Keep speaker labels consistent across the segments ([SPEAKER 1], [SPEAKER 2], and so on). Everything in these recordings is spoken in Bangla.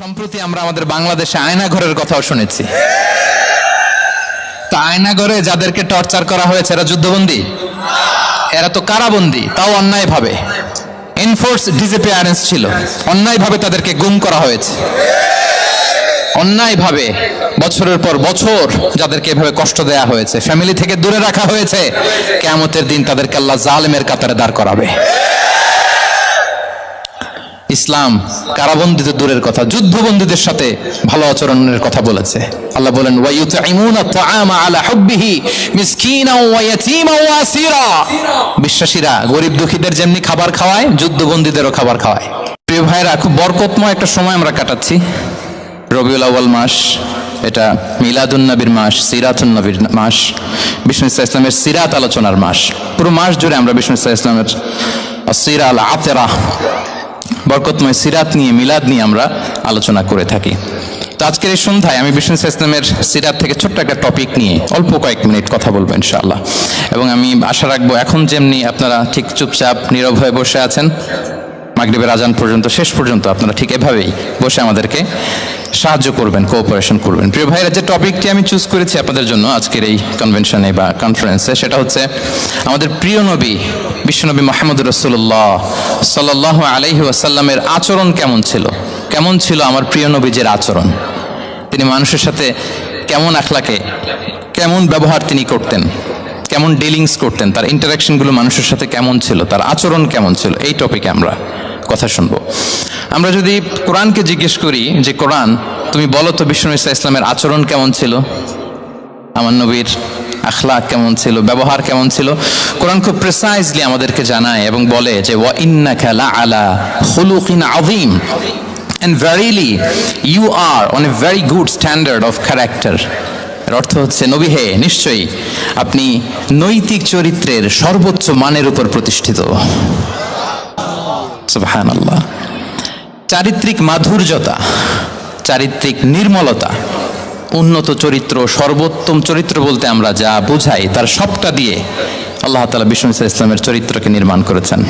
[SPEAKER 1] সম্প্রতি আমরা আমাদের বাংলাদেশে আয়নাঘরের কথাও শুনেছি। তা আয়নাঘরে যাদেরকে টর্চার করা হয়েছে এরা যুদ্ধবন্দী? এরা তো কারাবন্দী, তাও অন্যায়ভাবে। এনফোর্স ডিসঅ্যাপিয়ারেন্স ছিল, অন্যায়ভাবে তাদেরকে গুম করা হয়েছে। অন্যায়ভাবে বছরের পর বছর যাদেরকে এভাবে কষ্ট দেয়া হয়েছে, ফ্যামিলি থেকে দূরে রাখা হয়েছে, কিয়ামতের দিন তাদেরকে আল্লাহ জালেমের কাতারে দাঁড় করাবে। ইসলাম কারাবন্দীদের দূরের কথা, যুদ্ধবন্দীদের সাথে ভালো আচরণের কথা বলেছে। আল্লাহ বলেন ওয়ায়ুতঈমুনা আত-তাআমা আলা হুব্বিহি মিসকিনাও ওয়া ইয়াতীমান ওয়া আসীরা। বিশ্বাসীরা গরিব দুঃখীদের যেমনি খাবার খাওয়ায়, যুদ্ধবন্দীদেরও খাবার খাওয়ায়। প্রিয় ভাইরা, খুব বরকতময় একটা সময় আমরা কাটাচ্ছি। রবিউল আউয়াল মাস, এটা মিলাদুন নবীর মাস, সিরাতুন নবীর মাস, বিষ্ণু ইসলামের সিরাত আলোচনার মাস। পুরো মাস জুড়ে আমরা বিষ্ণু ইসলামের সিরা আল আতেরা, বরকতময় সিরাত নিয়ে, মিলাদ নিয়ে আমরা আলোচনা করে থাকি। তো আজকের এই সন্ধ্যায় আমি বিষ্ণু ইসলামের সিরাত থেকে ছোট্ট একটা টপিক নিয়ে অল্প কয়েক মিনিট কথা বলবো ইনশাআল্লাহ। এবং আমি আশা রাখবো এখন যেমনি আপনারা ঠিক চুপচাপ নীরব হয়ে বসে আছেন মাগরিবের আজান পর্যন্ত, শেষ পর্যন্ত আপনারা ঠিক এভাবেই বসে আমাদেরকে সাহায্য করবেন, কোঅপারেশন করবেন। প্রিয় ভাইরা, যে টপিকটি আমি চুজ করেছি আপনাদের জন্য আজকের এই কনভেনশনে বা কনফারেন্সে, সেটা হচ্ছে আমাদের প্রিয় নবী বিশ্বনবী মুহাম্মদ রাসূলুল্লাহ সাল্লাল্লাহু আলাইহি ওয়াসাল্লামের আচরণ কেমন ছিল। কেমন ছিল আমার প্রিয় নবীজির আচরণ? তিনি মানুষের সাথে কেমন আখলাকে, কেমন ব্যবহার তিনি করতেন, কেমন ডিলিংস করতেন, তার ইন্টারাকশনগুলো মানুষের সাথে কেমন ছিল, তার আচরণ কেমন ছিল, এই টপিকে আমরা কথা শুনবো। আমরা যদি কোরআনকে জিজ্ঞেস করি যে কোরআন, তুমি বলো তো বিষ্ণু ইসলামের আচরণ কেমন ছিল, আমার নবীর আখলাক কেমন ছিল, ব্যবহার কেমন ছিল, কোরআন খুব প্রিসাইজলি আমাদেরকে জানায় এবং বলে যে ওয়া ইন্নাকা লাআলা খুলুকিন আযীম, and verily you are on a very good standard of character। এর অর্থ হচ্ছে, নবী হে, নিশ্চয়ই আপনি নৈতিক চরিত্রের সর্বোচ্চ মানের উপর প্রতিষ্ঠিত। সুবহানাল্লাহ। চারিত্রিক মাধুর্যতা, চারিত্রিক নির্মলতা, উন্নত চরিত্র, সর্বোত্তম চরিত্র বলতে আমরা যা বুঝাই তার সবটা দিয়ে আল্লাহ তাআলা বিষ্ণু ইসলামের চরিত্রকে নির্মাণ করেছেন।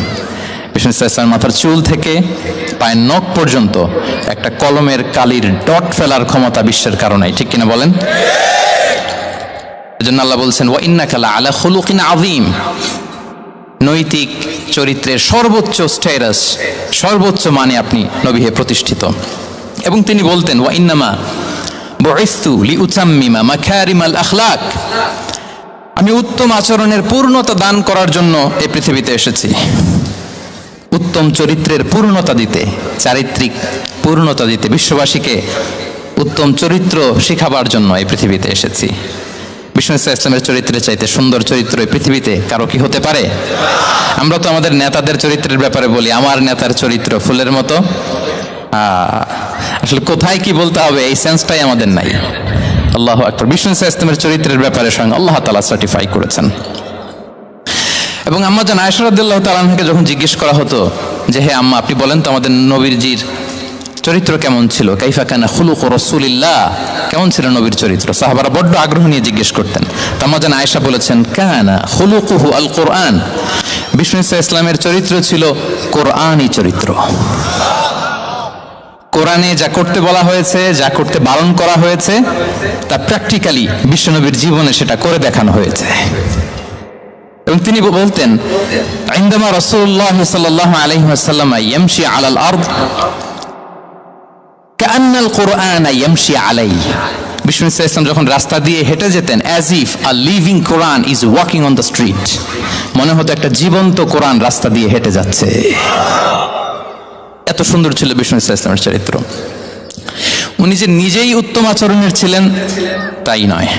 [SPEAKER 1] বিষ্ণু ইসলামের মাথার চুল থেকে পায়ের নখ পর্যন্ত একটা কলমের কালির ডট ফেলার ক্ষমতা বিশ্বের কারণে, ঠিক কিনা বলেন? এজন্য আল্লাহ বলছেন ওয়া ইন্নাকা লাআলা খুলুকিন আযীম, নৈতিক চরিত্রের সর্বোচ্চ স্ট্যাটাস, সর্বোচ্চ মানে আপনি নবী হে প্রতিষ্ঠিত। এবং তিনি বলতেন ওয়া ইন্নামা বুইসতু লিউতাম্মিমা মাকারিমাল আখলাক, আমি উত্তম আচরণের পূর্ণতা দান করার জন্য এই পৃথিবীতে এসেছি। উত্তম চরিত্রের পূর্ণতা দিতে, চারিত্রিক পূর্ণতা দিতে, বিশ্ববাসীকে উত্তম চরিত্র শিখাবার জন্য এই পৃথিবীতে এসেছি। বিষ্ণু ইসলামের চরিত্রের চাইতে সুন্দর চরিত্র এই পৃথিবীতে কারো কি হতে পারে? আমরা তো আমাদের নেতাদের চরিত্রের ব্যাপারে বলি, আমার নেতার চরিত্র ফুলের মতো। আসলে কোথায় কি বলতে হবে এই সেন্সটাই আমাদের নাই। আল্লাহু আকবার। বিষ্ণু ইসলামের চরিত্রের ব্যাপারে স্বয়ং আল্লাহ তাআলা সার্টিফাই করেছেন। এবং আম্মা জান আয়েশা রাদিয়াল্লাহু তাআলা আনহাকে যখন জিজ্ঞেস করা হতো যে হে আম্মা, আপনি বলেন তো আমাদের নবীজির চরিত্র কেমন ছিল, কাইফা কানা খুলুকু রাসূলিল্লাহ, কেমন ছিল নবীর চরিত্র, সাহাবারা বড্ড আগ্রহ নিয়ে জিজ্ঞেস করতেন। আম্মা জান আয়েশা বলেছেন কানা খুলুকুহু আল কোরআন, বিষ্ণু ইসলামের চরিত্র ছিল কোরআনী চরিত্র। কোরআনে যা করতে বলা হয়েছে, যা করতে বারণ করা হয়েছে, তা প্র্যাকটিক্যালি বিশ্বনবীর জীবনে সেটা করে দেখানো হয়েছে। এবং তিনি বলতেন ইনদামা রাসূলুল্লাহ সাল্লাল্লাহু আলাইহি ওয়াসাল্লাম ইয়ামশি আলাল আরদ কাআন্নাল কুরআন ইয়ামশি আলাইহি, বিষ্ণু ইসলাম যখন রাস্তা দিয়ে হেঁটে যেতেন, as if a living Quran is walking on the street, মনে হতো একটা জীবন্ত কোরআন রাস্তা দিয়ে হেঁটে যাচ্ছে। এত সুন্দর ছিল বিষ্ণু ইসলামের চরিত্র। উনি যে নিজেই উত্তম আচরণের ছিলেন তাই নয়,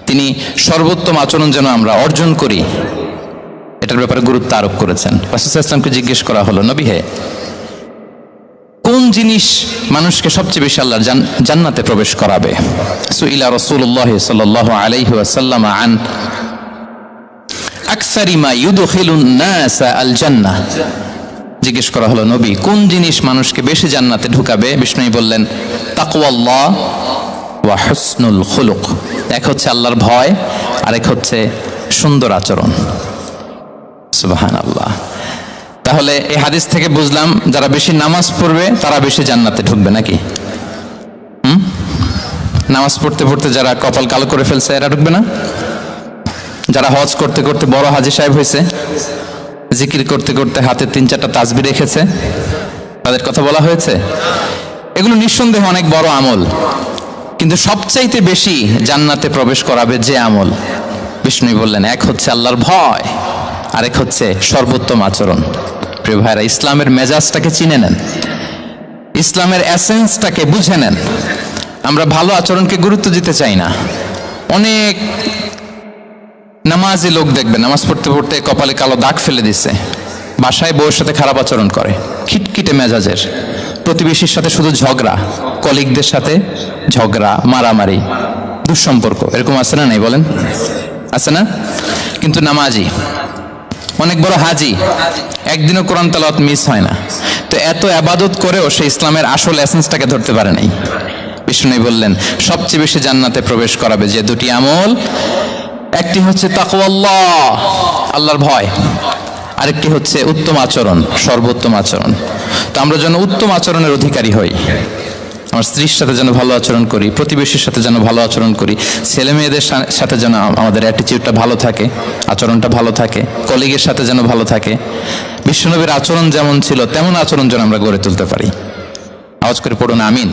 [SPEAKER 1] তিনি সর্বোত্তম আচরণ যেন আমরা অর্জন করি এটার ব্যাপারে গুরুত্ব আরোপ করেছেন। রাসূল সাল্লাল্লাহু আলাইহি ওয়াসাল্লামকে জিজ্ঞেস করা হলো, নবী হে, কোন জিনিস মানুষকে সবচেয়ে বেশি আল্লাহর জান্নাতে প্রবেশ করাবে? সুইলা রাসূলুল্লাহ সাল্লাল্লাহু আলাইহি ওয়াসাল্লাম আন আকসারি মা ইউদখিলুন নাস আল জান্নাহ, জিজ্ঞেস করা হলো নবী কোন জিনিস মানুষকে বেশি জান্নাতে ঢুকাবে? বিষ্ণু বললেন তাকওয়াল্লাহ ওয়া হুসনুল খুলুক, এক হচ্ছে আল্লাহর ভয়, আরেক হচ্ছে সুন্দর আচরণ। সুবহানাল্লাহ। তাহলে এই হাদিস থেকে বুঝলাম যারা বেশি নামাজ পড়বে তারা বেশি জান্নাতে ঢুকবে নাকি? নামাজ পড়তে পড়তে যারা কপাল কালো করে ফেলছে এরা ঢুকবে না? যারা হজ করতে করতে বড় হাজী সাহেব হয়েছে, জিকির করতে করতে হাতে 3-4টা তাসবিহ রেখেছে, তাদের কথা বলা হয়েছে? এগুলো নিঃসন্দেহে অনেক বড় আমল, কিন্তু সবচাইতে বেশি জান্নাতে প্রবেশ করাবে যে আমল, বিষ্ণু বললেন, এক হচ্ছে আল্লাহর ভয়, আরেক হচ্ছে সর্বোত্তম আচরণ। প্রিয় ভাইরা, ইসলামের মেজাজটাকে চিনে নেন, ইসলামের এসেন্সটাকে বুঝে নেন। আমরা ভালো আচরণকে গুরুত্ব দিতে চাই না। অনেক নামাজি লোক দেখবেন নামাজ পড়তে পড়তে কপালে কালো দাগ ফেলে দিচ্ছে, বাসায় বউয়ের সাথে খারাপ আচরণ করে, খিটখিটে মেজাজের, প্রতিবেশীর সাথে শুধু ঝগড়া, কলিগদের সাথে ঝগড়া, মারামারি, দুঃসম্পর্ক, এরকম আছে না? নাই বলেন, আছে না? কিন্তু নামাজি, অনেক বড় হাজি, একদিনও কোরআন তেলাওয়াত মিস হয় না, তো এত আবাদত করেও সে ইসলামের আসল এসেন্সটাকে ধরতে পারে নাই। বিষ্ণু বললেন সবচেয়ে বেশি জান্নাতে প্রবেশ করাবে যে দুটি আমল, একটি হচ্ছে তাকওয়াল্লাহ, আল্লাহর ভয়, আরেকটি হচ্ছে উত্তম আচরণ, সর্বোত্তম আচরণ। তো আমরা যেন উত্তম আচরণের অধিকারী হই, আমার স্ত্রীর সাথে যেন ভালো আচরণ করি, প্রতিবেশীর সাথে যেন ভালো আচরণ করি, ছেলে মেয়েদের সাথে যেন আমাদের অ্যাটিটিউডটা ভালো থাকে, আচরণটা ভালো থাকে, কলিগের সাথে যেন ভালো থাকে। বিশ্বনবীর আচরণ যেমন ছিল তেমন আচরণ যেন আমরা গড়ে তুলতে পারি। আওয়াজ করে পড়ুন আমিন।